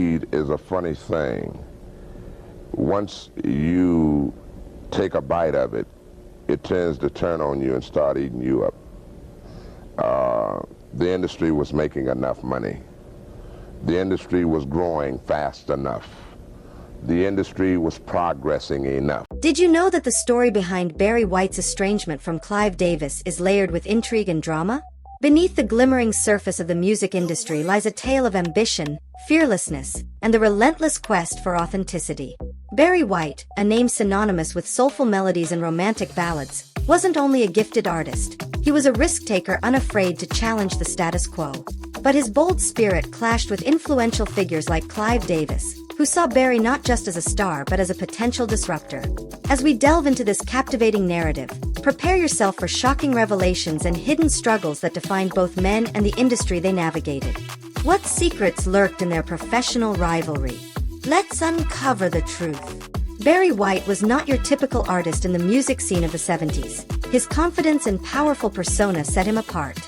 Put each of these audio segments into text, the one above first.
Is a funny thing. Once you take a bite of it, it tends to turn on you and start eating you up. The industry was making enough money. The industry was growing fast enough. The industry was progressing enough. Did you know that the story behind Barry White's estrangement from Clive Davis is layered with intrigue and drama? Beneath the glimmering surface of the music industry lies a tale of ambition, fearlessness, and the relentless quest for authenticity. Barry White, a name synonymous with soulful melodies and romantic ballads, wasn't only a gifted artist. He was a risk-taker unafraid to challenge the status quo. But his bold spirit clashed with influential figures like Clive Davis, who saw Barry not just as a star but as a potential disruptor. As we delve into this captivating narrative, prepare yourself for shocking revelations and hidden struggles that defined both men and the industry they navigated. What secrets lurked in their professional rivalry? Let's uncover the truth. Barry White was not your typical artist in the music scene of the 70s. His confidence and powerful persona set him apart.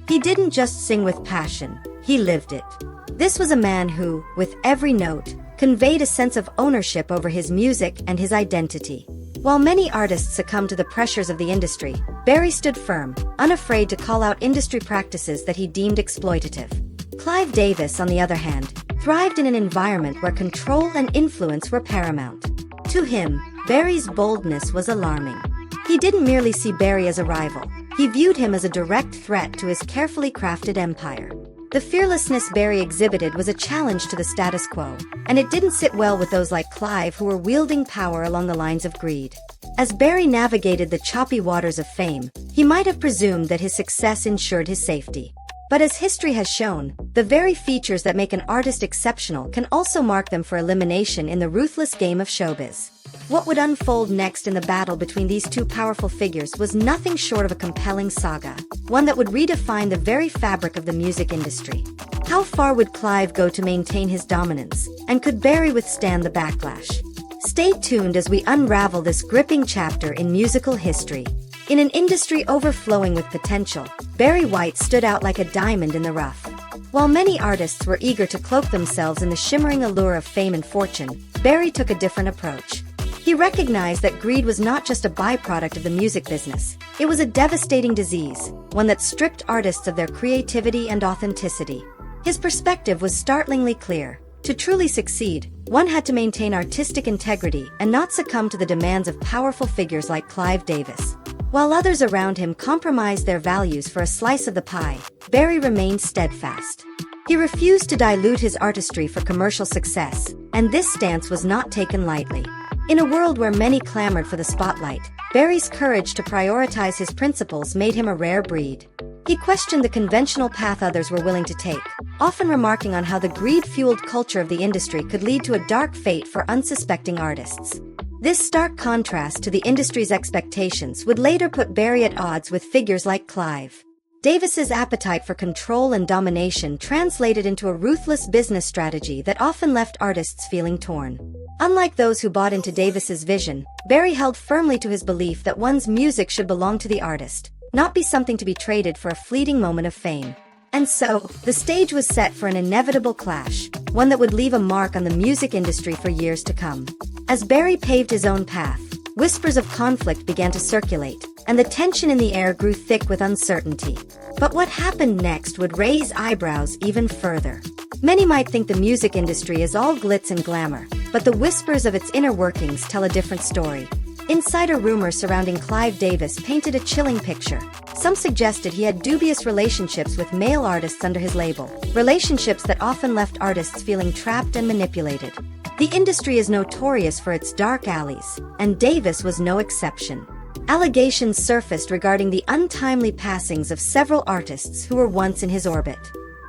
He didn't just sing with passion, he lived it. This was a man who, with every note, conveyed a sense of ownership over his music and his identity. While many artists succumbed to the pressures of the industry, Barry stood firm, unafraid to call out industry practices that he deemed exploitative. Clive Davis, on the other hand, thrived in an environment where control and influence were paramount. To him, Barry's boldness was alarming. He didn't merely see Barry as a rival, he viewed him as a direct threat to his carefully crafted empire. The fearlessness Barry exhibited was a challenge to the status quo, and it didn't sit well with those like Clive who were wielding power along the lines of greed. As Barry navigated the choppy waters of fame, he might have presumed that his success ensured his safety. But as history has shown, the very features that make an artist exceptional can also mark them for elimination in the ruthless game of showbiz. What would unfold next in the battle between these two powerful figures was nothing short of a compelling saga, one that would redefine the very fabric of the music industry. How far would Clive go to maintain his dominance, and could Barry withstand the backlash? Stay tuned as we unravel this gripping chapter in musical history. In an industry overflowing with potential, Barry White stood out like a diamond in the rough. While many artists were eager to cloak themselves in the shimmering allure of fame and fortune, Barry took a different approach. He recognized that greed was not just a byproduct of the music business, it was a devastating disease, one that stripped artists of their creativity and authenticity. His perspective was startlingly clear. To truly succeed, one had to maintain artistic integrity and not succumb to the demands of powerful figures like Clive Davis. While others around him compromised their values for a slice of the pie, Barry remained steadfast. He refused to dilute his artistry for commercial success, and this stance was not taken lightly. In a world where many clamored for the spotlight, Barry's courage to prioritize his principles made him a rare breed. He questioned the conventional path others were willing to take, often remarking on how the greed-fueled culture of the industry could lead to a dark fate for unsuspecting artists. This stark contrast to the industry's expectations would later put Barry at odds with figures like Clive. Davis's appetite for control and domination translated into a ruthless business strategy that often left artists feeling torn. Unlike those who bought into Davis's vision, Barry held firmly to his belief that one's music should belong to the artist, not be something to be traded for a fleeting moment of fame. And so, the stage was set for an inevitable clash, one that would leave a mark on the music industry for years to come. As Barry paved his own path, whispers of conflict began to circulate, and the tension in the air grew thick with uncertainty. But what happened next would raise eyebrows even further. Many might think the music industry is all glitz and glamour, but the whispers of its inner workings tell a different story. Insider rumors surrounding Clive Davis painted a chilling picture. Some suggested he had dubious relationships with male artists under his label, relationships that often left artists feeling trapped and manipulated. The industry is notorious for its dark alleys, and Davis was no exception. Allegations surfaced regarding the untimely passings of several artists who were once in his orbit.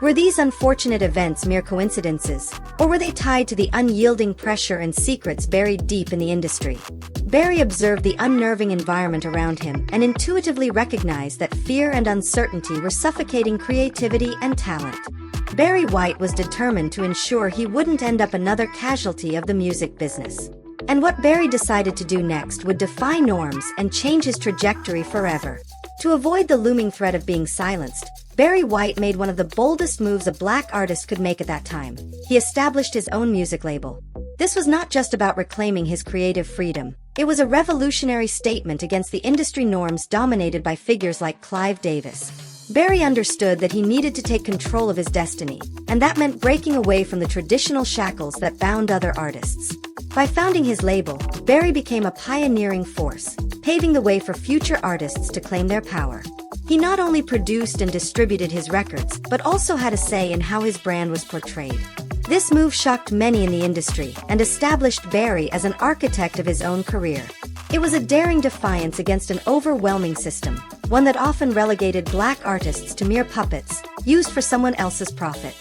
Were these unfortunate events mere coincidences, or were they tied to the unyielding pressure and secrets buried deep in the industry? Barry observed the unnerving environment around him and intuitively recognized that fear and uncertainty were suffocating creativity and talent. Barry White was determined to ensure he wouldn't end up another casualty of the music business. And what Barry decided to do next would defy norms and change his trajectory forever. To avoid the looming threat of being silenced, Barry White made one of the boldest moves a black artist could make at that time. He established his own music label. This was not just about reclaiming his creative freedom. It was a revolutionary statement against the industry norms dominated by figures like Clive Davis. Barry understood that he needed to take control of his destiny, and that meant breaking away from the traditional shackles that bound other artists. By founding his label, Barry became a pioneering force, paving the way for future artists to claim their power. He not only produced and distributed his records, but also had a say in how his brand was portrayed. This move shocked many in the industry and established Barry as an architect of his own career. It was a daring defiance against an overwhelming system, one that often relegated black artists to mere puppets, used for someone else's profit.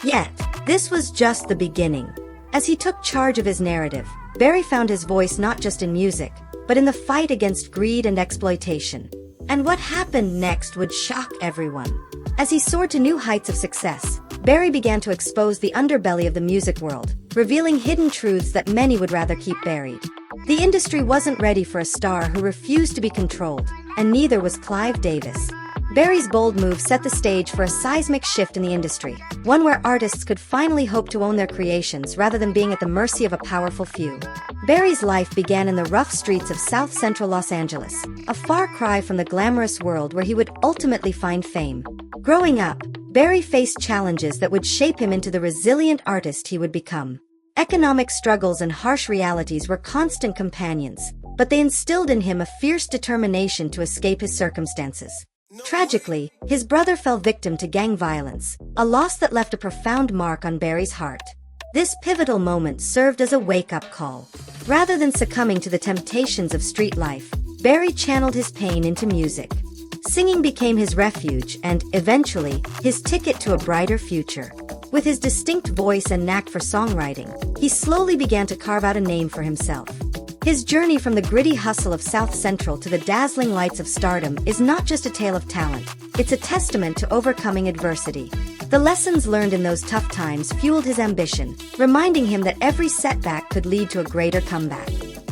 Yet, this was just the beginning. As he took charge of his narrative, Barry found his voice not just in music, but in the fight against greed and exploitation. And what happened next would shock everyone. As he soared to new heights of success, Barry began to expose the underbelly of the music world, revealing hidden truths that many would rather keep buried. The industry wasn't ready for a star who refused to be controlled, and neither was Clive Davis. Barry's bold move set the stage for a seismic shift in the industry, one where artists could finally hope to own their creations rather than being at the mercy of a powerful few. Barry's life began in the rough streets of South Central Los Angeles, a far cry from the glamorous world where he would ultimately find fame. Growing up, Barry faced challenges that would shape him into the resilient artist he would become. Economic struggles and harsh realities were constant companions, but they instilled in him a fierce determination to escape his circumstances. Tragically, his brother fell victim to gang violence, a loss that left a profound mark on Barry's heart. This pivotal moment served as a wake-up call. Rather than succumbing to the temptations of street life, Barry channeled his pain into music. Singing became his refuge and, eventually, his ticket to a brighter future. With his distinct voice and knack for songwriting, he slowly began to carve out a name for himself. His journey from the gritty hustle of South Central to the dazzling lights of stardom is not just a tale of talent, it's a testament to overcoming adversity. The lessons learned in those tough times fueled his ambition, reminding him that every setback could lead to a greater comeback.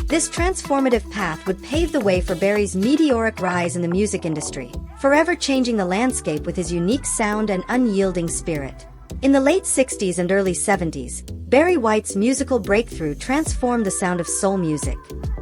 This transformative path would pave the way for Barry's meteoric rise in the music industry, forever changing the landscape with his unique sound and unyielding spirit. In the late 60s and early 70s, Barry White's musical breakthrough transformed the sound of soul music.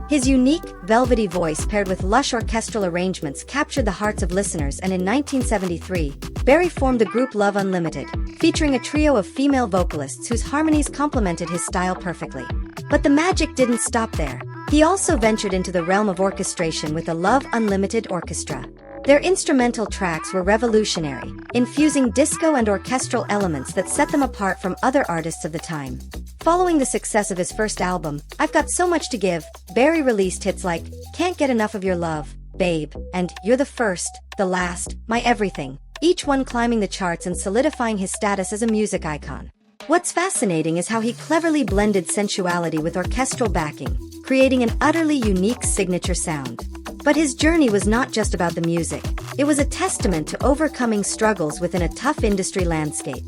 His unique, velvety voice paired with lush orchestral arrangements captured the hearts of listeners, and in 1973, Barry formed the group Love Unlimited, featuring a trio of female vocalists whose harmonies complemented his style perfectly. But the magic didn't stop there. He also ventured into the realm of orchestration with the Love Unlimited Orchestra. Their instrumental tracks were revolutionary, infusing disco and orchestral elements that set them apart from other artists of the time. Following the success of his first album, I've Got So Much to Give, Barry released hits like Can't Get Enough of Your Love, Babe, and You're the First, the Last, My Everything, each one climbing the charts and solidifying his status as a music icon. What's fascinating is how he cleverly blended sensuality with orchestral backing, creating an utterly unique signature sound. But his journey was not just about the music. It was a testament to overcoming struggles within a tough industry landscape.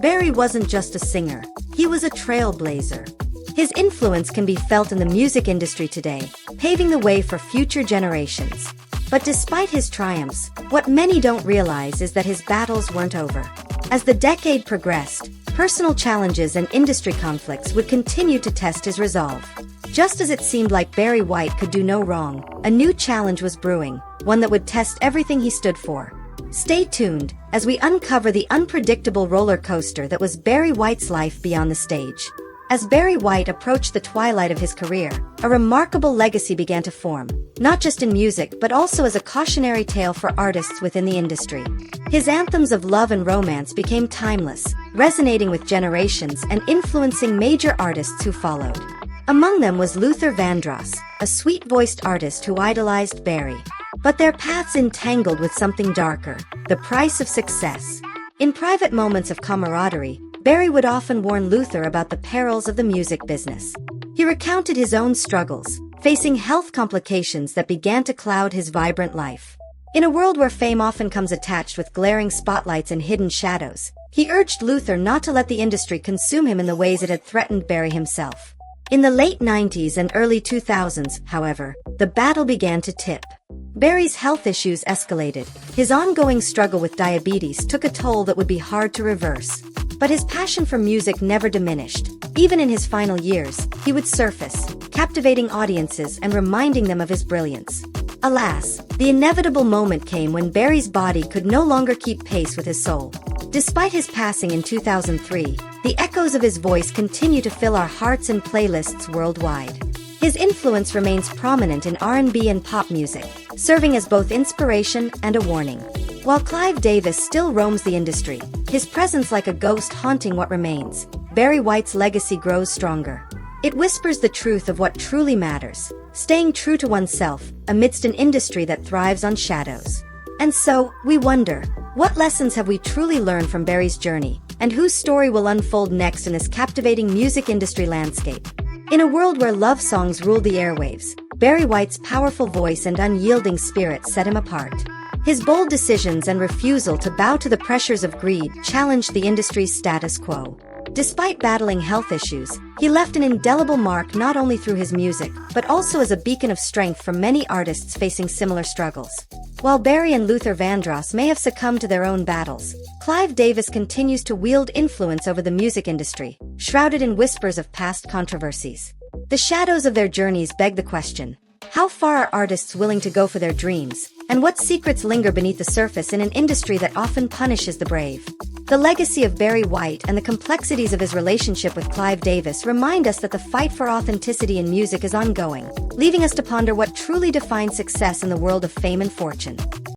Barry wasn't just a singer, he was a trailblazer. His influence can be felt in the music industry today, paving the way for future generations. But despite his triumphs, what many don't realize is that his battles weren't over. As the decade progressed, personal challenges and industry conflicts would continue to test his resolve. Just as it seemed like Barry White could do no wrong, a new challenge was brewing, one that would test everything he stood for. Stay tuned as we uncover the unpredictable roller coaster that was Barry White's life beyond the stage. As Barry White approached the twilight of his career, a remarkable legacy began to form, not just in music but also as a cautionary tale for artists within the industry. His anthems of love and romance became timeless, resonating with generations and influencing major artists who followed. Among them was Luther Vandross, a sweet-voiced artist who idolized Barry. But their paths entangled with something darker, the price of success. In private moments of camaraderie, Barry would often warn Luther about the perils of the music business. He recounted his own struggles, facing health complications that began to cloud his vibrant life. In a world where fame often comes attached with glaring spotlights and hidden shadows, he urged Luther not to let the industry consume him in the ways it had threatened Barry himself. In the late 90s and early 2000s, however, the battle began to tip. Barry's health issues escalated. His ongoing struggle with diabetes took a toll that would be hard to reverse. But his passion for music never diminished. Even in his final years, he would surface, captivating audiences and reminding them of his brilliance. Alas, the inevitable moment came when Barry's body could no longer keep pace with his soul. Despite his passing in 2003, the echoes of his voice continue to fill our hearts and playlists worldwide. His influence remains prominent in R&B and pop music, serving as both inspiration and a warning. While Clive Davis still roams the industry, his presence like a ghost haunting what remains, Barry White's legacy grows stronger. It whispers the truth of what truly matters, staying true to oneself amidst an industry that thrives on shadows. And so, we wonder, what lessons have we truly learned from Barry's journey, and whose story will unfold next in this captivating music industry landscape? In a world where love songs ruled the airwaves, Barry White's powerful voice and unyielding spirit set him apart. His bold decisions and refusal to bow to the pressures of greed challenged the industry's status quo. Despite battling health issues, he left an indelible mark not only through his music, but also as a beacon of strength for many artists facing similar struggles. While Barry and Luther Vandross may have succumbed to their own battles, Clive Davis continues to wield influence over the music industry, shrouded in whispers of past controversies. The shadows of their journeys beg the question: how far are artists willing to go for their dreams, and what secrets linger beneath the surface in an industry that often punishes the brave? The legacy of Barry White and the complexities of his relationship with Clive Davis remind us that the fight for authenticity in music is ongoing, leaving us to ponder what truly defines success in the world of fame and fortune.